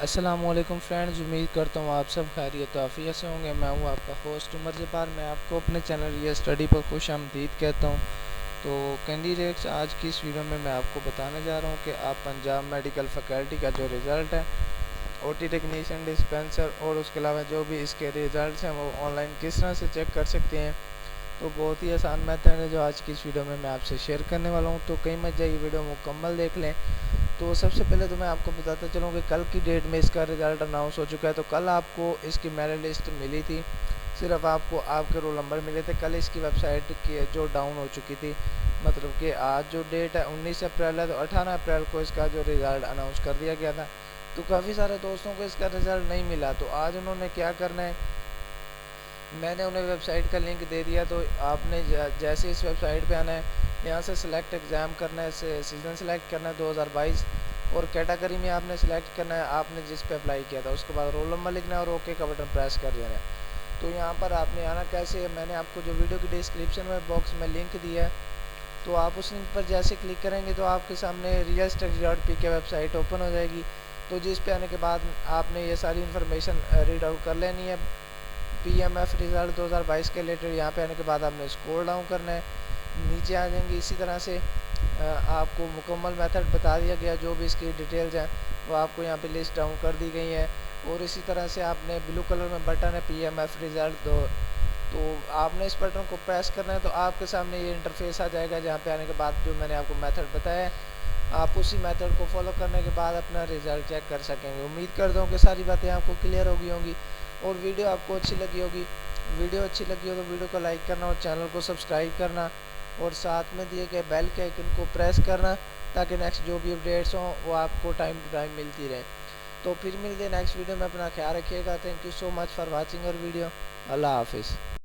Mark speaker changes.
Speaker 1: अस्सलामुअलैकुम फ्रेंड्स, उम्मीद करता हूँ आप सब खैरियत आफियत से होंगे। मैं हूँ आपका होस्ट उमर जब्बार। मैं आपको अपने चैनल ये स्टडी पर खुश आमदीद कहता हूँ। तो कैंडिडेट्स, आज की इस वीडियो में मैं आपको बताने जा रहा हूँ कि आप पंजाब मेडिकल फैकल्टी का जो रिज़ल्ट है ओटी टेक्नीशियन, डिस्पेंसर और उसके अलावा जो भी इसके रिज़ल्ट हैं वो ऑनलाइन किस तरह से चेक कर सकते हैं। तो बहुत ही आसान मेथड है जो आज की इस वीडियो में मैं आपसे शेयर करने वाला हूँ। तो कई मत जाइए, वीडियो मुकम्मल देख लें। तो सबसे पहले तो मैं आपको बताता चलूँ कि कल की डेट में इसका रिज़ल्ट अनाउंस हो चुका है। तो कल आपको इसकी मेरिट लिस्ट मिली थी, सिर्फ आपको आपके रोल नंबर मिले थे। कल इसकी वेबसाइट की जो डाउन हो चुकी थी, मतलब कि आज जो डेट है 19 अप्रैल है, तो 18 अप्रैल को इसका जो रिज़ल्ट अनाउंस कर दिया गया था। तो काफ़ी सारे दोस्तों को इसका रिज़ल्ट नहीं मिला। तो आज उन्होंने क्या करना है, मैंने उन्हें वेबसाइट का लिंक दे दिया। तो आपने जैसे इस वेबसाइट पे आना है, यहाँ से सिलेक्ट एग्ज़ाम करना है, सीज़न सेलेक्ट करना है 2022 और कैटेगरी में आपने सेलेक्ट करना है आपने जिस पे अप्लाई किया था। उसके बाद रोल नंबर लिखना है और ओके का बटन प्रेस कर देना है। तो यहाँ पर आपने आना कैसे है, मैंने आपको जो वीडियो की डिस्क्रिप्शन में बॉक्स में लिंक दिया है, तो आप उस लिंक पर जैसे क्लिक करेंगे तो आपके सामने रियल स्टडी डॉट पी के वेबसाइट ओपन हो जाएगी। तो जिस पे आने के बाद आपने ये सारी इन्फॉर्मेशन रीड आउट कर लेनी है। पीएमएफ रिज़ल्ट 2022 के रिलेटेड यहाँ पे आने के बाद आपने स्क्रॉल डाउन करना है, नीचे आ जाएंगे। इसी तरह से आपको मुकम्मल मेथड बता दिया गया, जो भी इसकी डिटेल्स हैं वो आपको यहाँ पे लिस्ट डाउन कर दी गई है। और इसी तरह से आपने ब्लू कलर में बटन है पीएमएफ रिज़ल्ट दो, तो आपने इस बटन को प्रेस करना है। तो आपके सामने ये इंटरफेस आ जाएगा, जहाँ पे आने के बाद जो मैंने आपको मेथड बताया है, आप उसी मेथड को फॉलो करने के बाद अपना रिज़ल्ट चेक कर सकेंगे। उम्मीद करता हूँ कि सारी बातें आपको क्लियर हो गई होंगी और वीडियो आपको अच्छी लगी होगी। वीडियो अच्छी लगी हो तो वीडियो को लाइक करना और चैनल को सब्सक्राइब करना और साथ में दिए गए बेल के आइकन को प्रेस करना, ताकि नेक्स्ट जो भी अपडेट्स हों वो आपको टाइम टू टाइम मिलती रहे। तो फिर मिलते हैं नेक्स्ट वीडियो में। अपना ख्याल रखिएगा। Thank you so much for watching और वीडियो। अल्लाह हाफिज़।